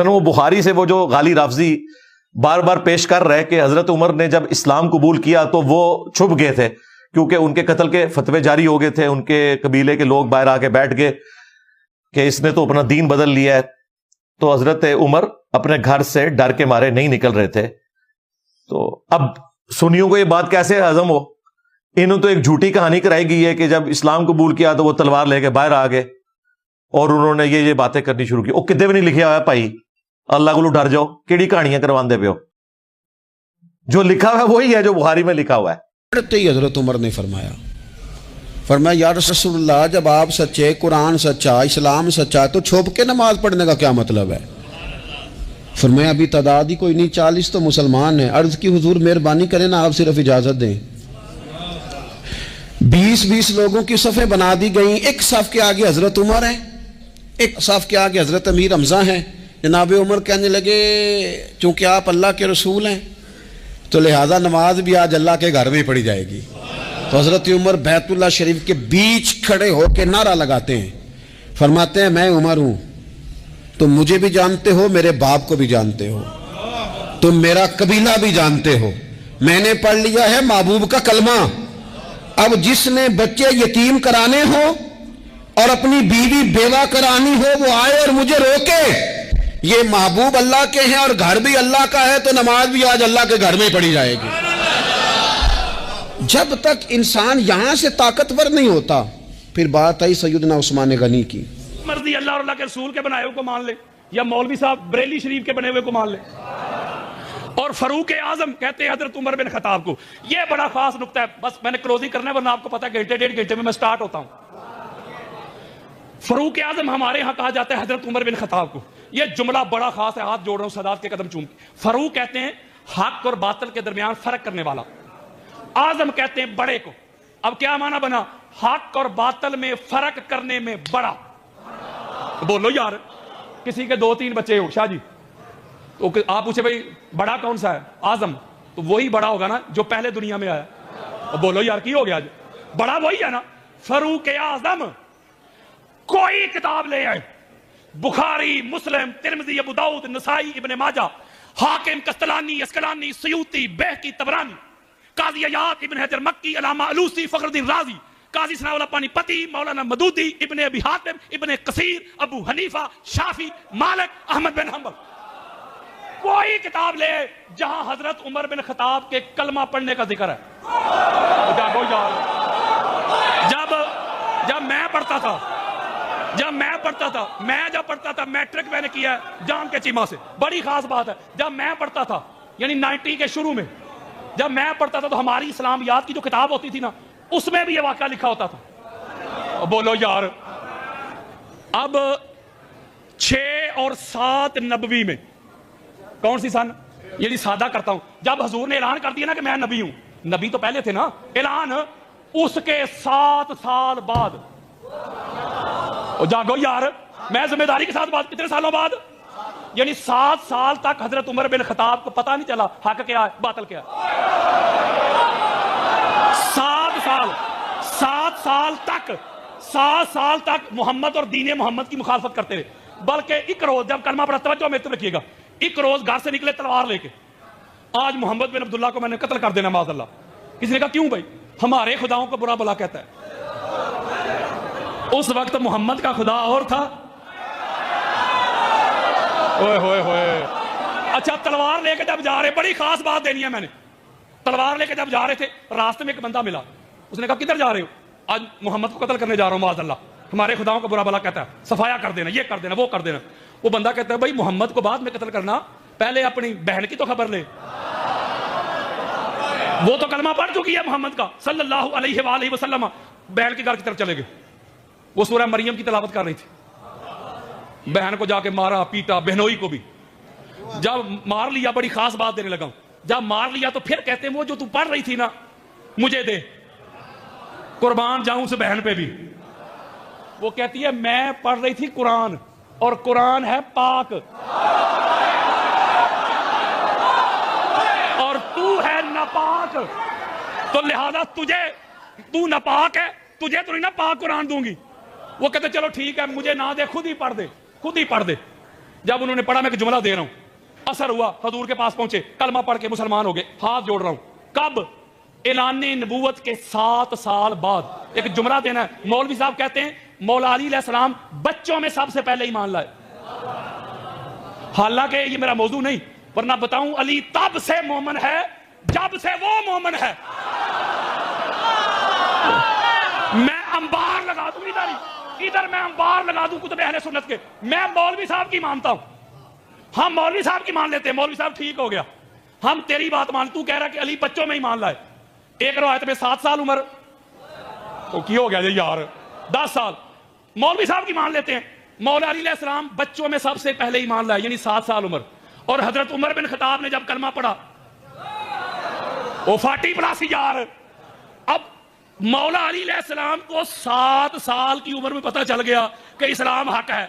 वो बुखारी से वो जो गाली राफजी बार बार पेश कर रहे कि हजरत उमर ने जब इस्लाम कबूल किया तो वो छुप गए थे, क्योंकि उनके कत्ल के फतवे जारी हो गए थे। उनके कबीले के लोग बाहर आके बैठ गए कि इसने तो अपना दीन बदल लिया है। तो हजरत उमर अपने घर से डर के मारे नहीं निकल रहे थे। तो अब सुन्नियों को ये बात कैसे हजम हो? इन्होंने तो एक झूठी कहानी कराई गई है कि जब इस्लाम कबूल किया तो वो तलवार लेके बाहर आ गए और उन्होंने ये बातें करनी शुरू की। वो कितने भी नहीं लिखा हुआ है भाई, अल्लाह को डर जाओ, केड़ी कहानियां करवाते पे हो? जो लिखा हुआ है वही है जो बुखारी में लिखा हुआ है। ही हजरत उमर ने फरमाया या रसूलुल्लाह, जब आप सच्चे, कुरान सच्चा, इस्लाम सच्चा, तो छुप के नमाज पढ़ने का क्या मतलब है? फरमाया अभी तादाद ही कोई नहीं, 40 तो मुसलमान हैं। अर्ज की हुजूर मेहरबानी करें ना, आप सिर्फ इजाजत दें। 20-20 लोगों की सफ़े बना दी गई। एक सफ के आगे हजरत उमर हैं, एक सफ के आगे हजरत अमीर हमजा हैं। जनाब उमर कहने लगे चूंकि आप अल्लाह के रसूल हैं तो लिहाजा नमाज भी आज अल्लाह के घर में ही पढ़ी जाएगी। तो हजरत उमर बैतुल्लाह शरीफ के बीच खड़े होकर नारा लगाते हैं, फरमाते हैं मैं उमर हूं, तुम मुझे भी जानते हो, मेरे बाप को भी जानते हो, तुम मेरा कबीला भी जानते हो, मैंने पढ़ लिया है महबूब का कलमा। अब जिसने बच्चे यतीम कराने हो और अपनी बीवी बेवा करानी हो वो आए और मुझे रोके। ये महबूब अल्लाह के हैं और घर भी अल्लाह का है, तो नमाज भी आज अल्लाह के घर में ही पढ़ी जाएगी। जब तक इंसान यहां से ताकतवर नहीं होता, फिर बात आई सैयदना उस्मान गनी की। मर्जी अल्लाह और अल्लाह के रसूल के बनाए हुए को मान ले, या मौलवी साहब बरेली शरीफ के बने हुए को मान ले। और फरूक आजम कहते हैं हजरत उमर बिन खताब को। यह बड़ा खास नुक्ता है, बस मैंने क्लोजिंग करना है वरना आपको पता है घंटे 1.5 घंटे में मैं स्टार्ट होता हूं। फरूक आजम हमारे यहां कहा जाता है हजरत उमर बिन खताब को। यह जुमला बड़ा खास है, हाथ जोड़ रहा हूं सदात के कदम चूम के। फरूक कहते हैं हक और बातिल के दरमियान फर्क करने वाला, आजम कहते हैं बड़े को। अब क्या माना बना? हक और बातिल में फर्क करने में बड़ा। तो बोलो यार, किसी के 2-3 बच्चे हो शाह जी, तो आप पूछे भाई बड़ा कौन सा है? आजम। तो वही बड़ा होगा ना जो पहले दुनिया में आया। तो बोलो यार की हो गया, आज बड़ा वही है ना, फरूक आजम। कोई किताब ले आए, बुखारी, मुस्लिम, तिरमिज़ी, अबू दाऊद, नसाई, इब्ने माजा, हाकिम, कस्तलानी, अस्कलानी, सयूती, बैहकी, तबरानी, काजी अयाद, इब्न हजर मक्की, अलामा अलूसी, फखरुद्दीन राजी, काजी सनाउल्लाह पानीपती, मौलाना मदूदी, इब्ने अबी हातिम, इब्ने कसीर, अबू हनीफा, शाफी, मालिक, अहमद बिन हंबल। कोई किताब ले जहां हजरत उमर बिन खताब के कलमा पढ़ने का जिक्र है। जागो यार, जब मैं पढ़ता था, मैट्रिक मैंने किया है जाम के चीमा से। बड़ी खास बात है, जब मैं पढ़ता था यानी 90 के शुरू में, जब मैं पढ़ता था तो हमारी इस्लामियात की जो किताब होती थी ना, उसमें भी ये वाक़या लिखा होता था। बोलो यार, अब 6 और 7 नबवी में कौन सी सन, यदि सादा करता हूं, जब हजूर ने ऐलान कर दिया ना कि मैं नबी हूं, नबी तो पहले थे ना, ऐलान उसके 7 साल बाद। जागो यार, मैं जिम्मेदारी के साथ बात, कितने सालों बाद? यानी 7 साल तक हजरत उमर बिन खताब को पता नहीं चला हक क्या है बातिल क्या है। 7 साल तक मोहम्मद और दीन मोहम्मद की मुखालफत करते रहे। बल्कि एक रोज जब कलमा पढ़ा, तवज्जो में तो रखिएगा, एक रोज घर से निकले तलवार लेके, आज मोहम्मद बिन अब्दुल्ला को मैंने कत्ल कर देना माज़अल्लाह। किसी ने कहा क्यों भाई? हमारे खुदाओं को बुरा भला कहता है। उस वक्त मोहम्मद का खुदा और था। ओए होए होए। अच्छा, तलवार लेके जब जा रहे, बड़ी खास बात देनी है मैंने, तलवार लेके जब जा रहे थे, रास्ते में एक बंदा मिला, उसने कहा किधर जा रहे हो? आज मोहम्मद को कत्ल करने जा रहा हूं माज़अल्लाह, हमारे खुदाओं को बुरा भला कहता है, सफाया कर देना, ये कर देना, वो कर देना। वो बंदा कहता है भाई मोहम्मद को बाद में कत्ल करना, पहले अपनी बहन की तो खबर ले। वो तो कलमा पढ़ चुकी है मोहम्मद का सल्लल्लाहु अलैहि वसल्लम। बहन के घर की तरफ चले गए, वो सूरह मरियम की तिलावत कर रही थी। बहन को जाके मारा, पीटा, बहनोई को भी। जब मार लिया, बड़ी खास बात देने लगा, जब मार लिया तो फिर कहते हैं वो जो तू पढ़ रही थी ना, मुझे दे, कुर्बान जाऊं उस बहन पे भी। वो कहती है मैं पढ़ रही थी कुरान, और कुरान है पाक, और तू है नापाक, तो लिहाजा तू नापाक है, तुझे तो नहीं ना पाक कुरान दूंगी। वो कहते चलो ठीक है, मुझे ना दे, खुद ही पढ़ दे। जब उन्होंने पढ़ा, मैं एक जुमला दे रहा हूं, असर हुआ, हजूर के पास पहुंचे, कलमा पढ़ के मुसलमान हो गए। हाथ जोड़ रहा हूं, कब? ऐलाने नबूवत के 7 साल बाद। एक जुमला देना है। मौलवी साहब कहते हैं मौला अली अलैहिस्सलाम बच्चों में सबसे पहले ईमान लाए। हालांकि ये मेरा मौजू नहीं, वरना बताऊं, अली तब से मोमन है जब से वो मोमन है। मैं अंबार लगा दूं इधर मैं अंबार लगा दूं कुतुब अहले सुन्नत के। मैं मौलवी साहब की मानता हूं, हम मौलवी साहब की मान लेते हैं, मौलवी साहब ठीक हो गया, हम तेरी बात मान। तू कह रहा कि अली बच्चों में ही मान लाए। एक रवायत में 7 साल उम्र, तो की हो गया यार 10 साल। मौलवी साहब की मान लेते हैं, मौला अली अलैहिस्सलाम बच्चों में सबसे पहले ही मान लाए, यानी 7 साल उम्र। और हजरत उमर बिन खत्ताब ने जब कलमा पढ़ा, वो 40+ यार। अब मौला अली अलैहिस्सलाम को 7 साल की उम्र में पता चल गया कि इस्लाम हक है।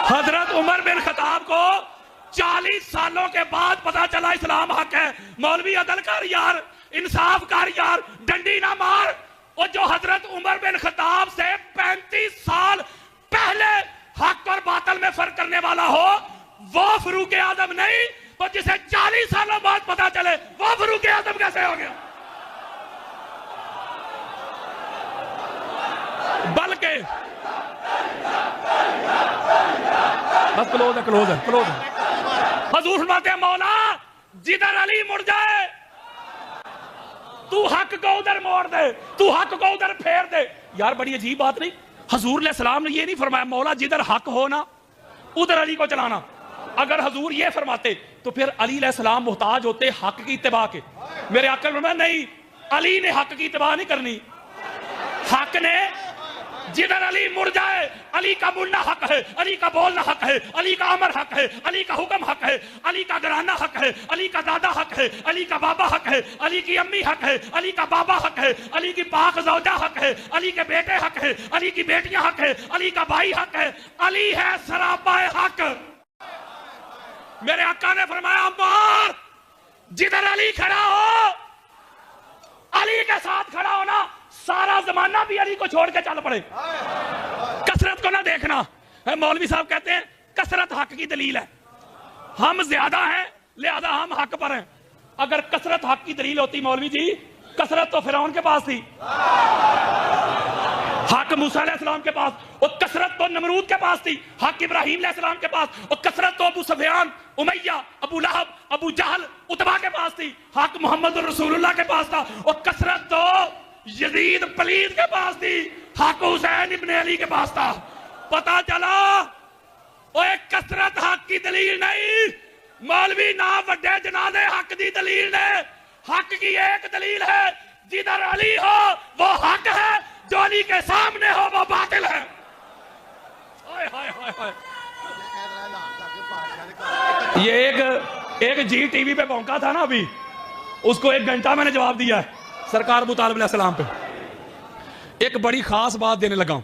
हजरत उमर बिन खत्ताब को 40 सालों के बाद पता चला इस्लाम हक है। मौलवी अदल कर यार, इंसाफ कर यार, डंडी ना मार। और जो हजरत उमर बिन खत्ताब से 35 साल पहले हक और बातिल में फर्क करने वाला हो, वो फरूक आजम नहीं, तो जिसे 40 सालों बाद पता चले वो फरूक आजम कैसे हो गया? बल्कि बस क्लोज है। हजूर फरमाते हैं मौला जिधर अली मुड़ जाए तू हक को उधर मोड़ दे, तू हक को उधर फेर दे। यार बड़ी अजीब बात नहीं? हजूर अलैहिस्सलाम ने ये नहीं फरमाया मौला जिधर हक हो ना उधर अली को चलाना। अगर हजूर ये फरमाते तो फिर अली अलैहिस्सलाम मोहताज होते हक की इत्तिबा के। मेरे आका ने फरमाया नहीं, अली ने हक की इत्तिबा नहीं करनी। हक ने जिधर अली मुड़ जाए, अली का मुड़ना हक है, अली का बोलना हक है, अली का अमर हक है, अली का हुक्म हक है, अली का घराना हक है, अली का दादा हक है, अली का बाबा हक है, अली की अम्मी हक है, अली का बाबा हक है, अली की पाक ज़ौजा हक है, अली के बेटे हक है, अली की बेटियां हक है, अली का भाई हक है। अली है सरापाए हक। मेरे आका ने फरमाया अम्मार जिधर अली खड़ा हो, अली के साथ खड़ा होना, सारा जमाना भी अली को छोड़ के चल पड़े। कसरत को ना देखना। मौलवी साहब कहते हैं कसरत हक की दलील है, हम ज्यादा हैं लिहाजा हम हक पर हैं। अगर कसरत हक की दलील होती मौलवी जी, कसरत तो फिरौन के पास थी, हक मूसा अलैहिस्सलाम के पास, और कसरत तो नमरूद के पास थी, हक इब्राहीम अलैहिस्सलाम के पास, और कसरत तो अबू सुफियान, उमैया, अबू लहब, अबू जहल, उतबा के पास थी, हक मोहम्मद रसूलुल्लाह के पास था, और कसरत तो यजीद पलीद के पास थी, हक हुसैन इब्ने अली के पास था। पता चला ओ एक कसरत हक की दलील नहीं, मौलवी ना वड्डे जनाजे हक की दलील ने। हक की एक दलील है, जिधर अली हो वो हक है, जो अली के सामने हो वो बातिल है। हाय हाय हाय हाय। ये एक जी टीवी पे भौंका था ना अभी, उसको 1 घंटा मैंने जवाब दिया है सरकार अबू तालिब अलैहिस्सलाम पे। एक बड़ी खास बात देने लगा हूं,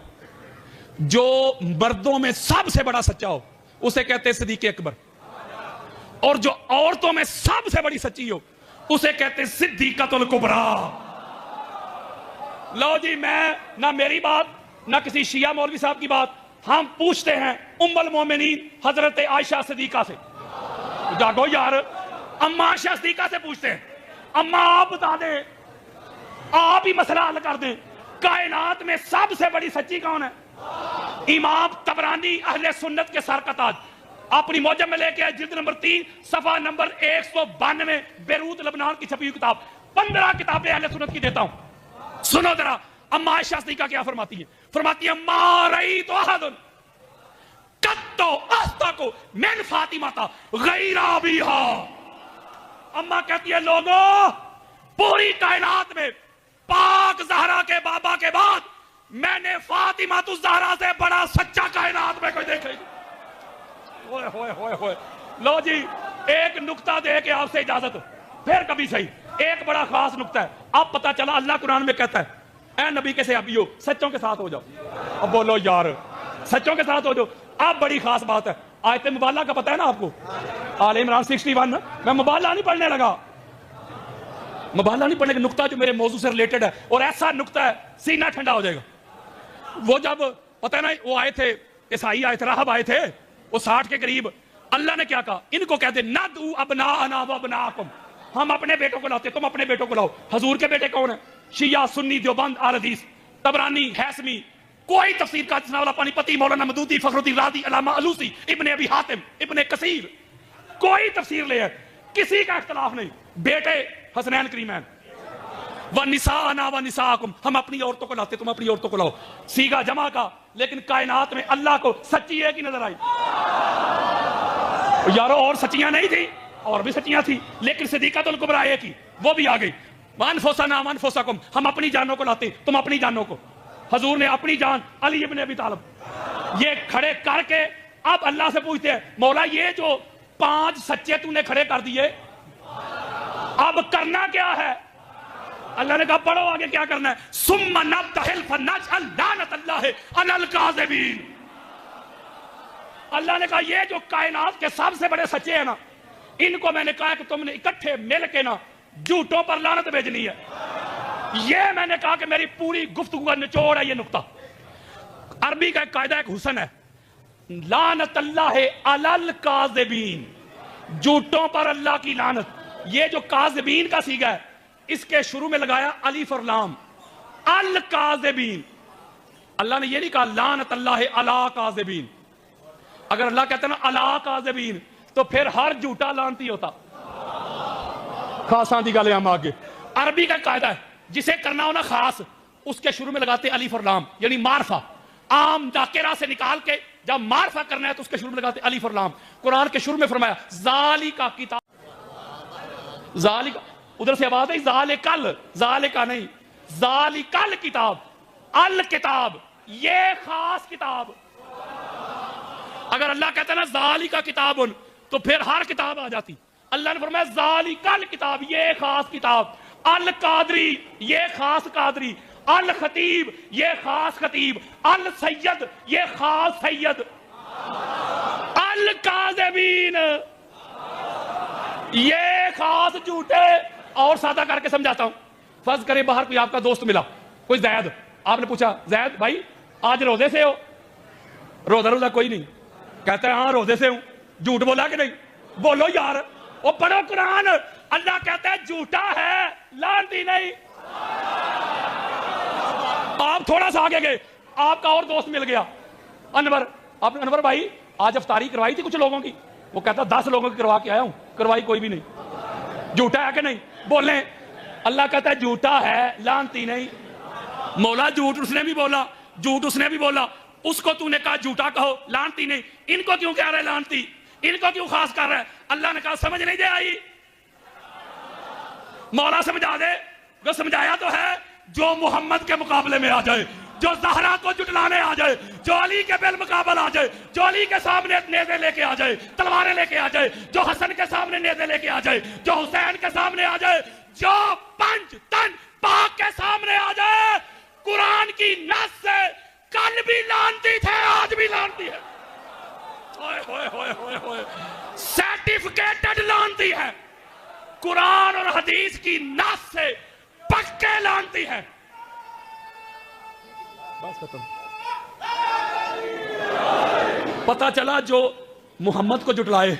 जो मर्दों में सबसे बड़ा सच्चा हो उसे कहते हैं सिद्दीक़ अकबर, और जो औरतों में सबसे बड़ी सच्ची हो उसे कहते हैं सिद्दीक़तुल कुबरा। लो जी, मैं ना मेरी बात ना किसी शिया मौलवी साहब की बात, हम पूछते हैं उम्मुल मोमिनीन हजरत आयशा सिद्दीका से। जागो यार, अम्मा आयशा सिद्दीका से पूछते हैं, अम्मा आप बता दें, आप ही मसला हल कर दें, कायनात में सबसे बड़ी सच्ची कौन है? इमाम तबरानी अहले सुन्नत के सर का ताज अपनी मौजम में लेके आए, जिल्द नंबर 3 सफा नंबर 192, बेरूत लबनान की छपी हुई किताब। 15 किताबें अहले सुन्नत की देता हूं, सुनो जरा। अम्मा आयशा सिद्दीका क्या फरमाती है? फरमाती है मा रई तो अहदुन कत्तो अस्ताको मिन फातिमा गैरा बिहा। अम्मा कहती है लोगों, पूरी कायनात में पाक ज़हरा के बाबा के बाद मैंने फातिमा तुस ज़हरा से बड़ा सच्चा कायनात में कोई देखे। होए होए होए होए। लो जी, एक नुक्ता दे के आपसे इजाजत, फिर कभी सही। एक बड़ा खास नुक्ता है, अब पता चला अल्लाह कुरान में कहता है ऐ नबी के सहाबियों सच्चों के साथ हो जाओ। अब बोलो यार, सच्चों के साथ हो जाओ। अब बड़ी खास बात है, आयत मुबाल्ला का पता है ना आपको? आले इमरान 61। मैं मुबाल्ला नहीं पढ़ने लगा, मुबाल्ला नहीं पढ़ने का नुक्ता जो मेरे मौजू से रिलेटेड है, और ऐसा नुक्ता है सीना ठंडा हो जाएगा। वो जब पता है ना वो आए थे ईसाई आए थे, राहब आए थे, वो 60 के करीब। अल्लाह ने क्या कहा, इनको कहते नदू अबनाअना व अबनाअकुम, हम अपने बेटों को लाते, तुम अपने बेटों को लाओ। हजूर के बेटे कौन है? शिया, सुन्नी, देवबंद, अहले हदीस, तबरानी, हैसमी, कोई तफसीर का वाला पानीपति, मौलाना मदूदी, फखरुद्दीन राज़ी, अल्लामा अलूसी, इब्ने अबी हातिम, इब्ने कसीर, कोई तफसीर ले, किसी का इख्तलाफ नहीं। बेटे हसनैन करीमैन। व निसाअना व निसाअकुम, हम अपनी औरतों को लाते, तुम अपनी औरतों को लाओ। सीगा जमा का, लेकिन कायनात में अल्लाह को सच्ची है कि नजर आई? यारो और सच्चियां नहीं थी, और भी सच्चियां थी, लेकिन सिद्दीक़तुल कुबरा एक ही, वो भी आ गई। वनफुसना वनफुसकुम, हम अपनी जानों को लाते, तुम अपनी जानों को। हजूर ने अपनी जान अली इब्ने अबी तालिब ये खड़े करके अब अल्लाह से पूछते हैं, मौला ये जो 5 सच्चे तूने खड़े कर दिए, अब करना क्या है? अल्लाह ने कहा पढ़ो आगे क्या करना है। सुम्मा नब्तहिल फनजअल लानतल्लाहि अलल काज़िबीन। अल्लाह ने कहा ये जो कायनात के सबसे बड़े सच्चे हैं ना, इनको मैंने कहा कि तुमने इकट्ठे मिल के ना झूठों पर लानत भेजनी है। ये मैंने कहा कि मेरी पूरी गुफ्तगू का निचोड़ है ये नुक्ता। अरबी का एक कायदा, एक हुसन है, लानतल्लाहि अलल काज़िबीन, झूठों पर अल्लाह की लानत। ये जो काज़िबीन का सीगा है, इसके शुरू में लगाया अलिफ और लाम, अल काज़िबीन। अल्लाह ने ये नहीं कहा लानतल्लाहि अला काज़िबीन। अगर अल्लाह कहता ना अला काज़िबीन, तो फिर हर झूठा लानती होता। खासा दी गल हम आगे। अरबी का कायदा है, जिसे करना हो ना खास, उसके शुरू में लगाते अलिफ और लाम, यानी मारफा। आम दाकिरा से निकाल के जब मारफा करना है तो उसके शुरू में लगाते अलिफ और लाम। कुरान के शुरू में फरमाया ज़ालिका किताब, ज़ालिका, उधर से आवाज है ज़ालिकल, ज़ालिका नहीं, ज़ालिकल किताब, अल किताब, ये खास किताब। अगर अल्लाह कहता ना ज़ालिका किताबुन, तो फिर हर किताब आ जाती। अल्लाह ने फरमाया ज़ालिकल किताब, ये खास किताब। अल कादरी, ये खास कादरी। अल खतीब, ये खास खतीब। अल सैयद, ये खास सैयद। अल काज़िबीन, ये खास झूठे। और सादा करके समझाता हूं। फर्ज करें बाहर कोई आपका दोस्त मिला, कोई जैद, आपने पूछा जैद भाई आज रोजे से हो? रोजा रोजा कोई नहीं, कहता है हाँ रोजे से हूं। झूठ बोला कि नहीं? बोलो यार, वो पढ़ो कुरान। अल्लाह कहता है झूठा है, लानती नहीं। आप थोड़ा सा आगे गए, आपका और दोस्त मिल गया अनवर। आपने अनवर भाई आज अफ्तारी करवाई थी कुछ लोगों की? वो कहता 10 लोगों की करवा के आया हूं, करवाई कोई भी नहीं। झूठा है कि नहीं? बोले। अल्लाह कहता है झूठा है, लानती नहीं। मौला झूठ उसने भी बोला, झूठ उसने भी बोला, उसको तूने कहा झूठा कहो, लानती नहीं। इनको क्यों कह रहे लानती? इनको क्यों खास कर रहा है? अल्लाह ने कहा समझ नहीं दे आई? मौला समझा दे। जो समझाया तो है, जो मोहम्मद के मुकाबले में आ जाए, जो ज़हरा को जुटलाने आ जाए, जो अली के बेल मुकाबल आ जाए, जो अली के सामने नेज़े लेके आ जाए, तलवारें लेके आ जाए, जो हसन के सामने नेज़े लेके आ जाए, जो हुसैन के सामने आ जाए, जो पंच तन पाक के सामने आ जाए, कुरान की नस से कल भी लानती थे, आज भी लानती है। होए होए होए होए होए, सर्टिफिकेटेड लानती है। कुरान और हदीस की नस से पक्के लानती है। बस खत्म। पता चला जो मोहम्मद को जुटलाए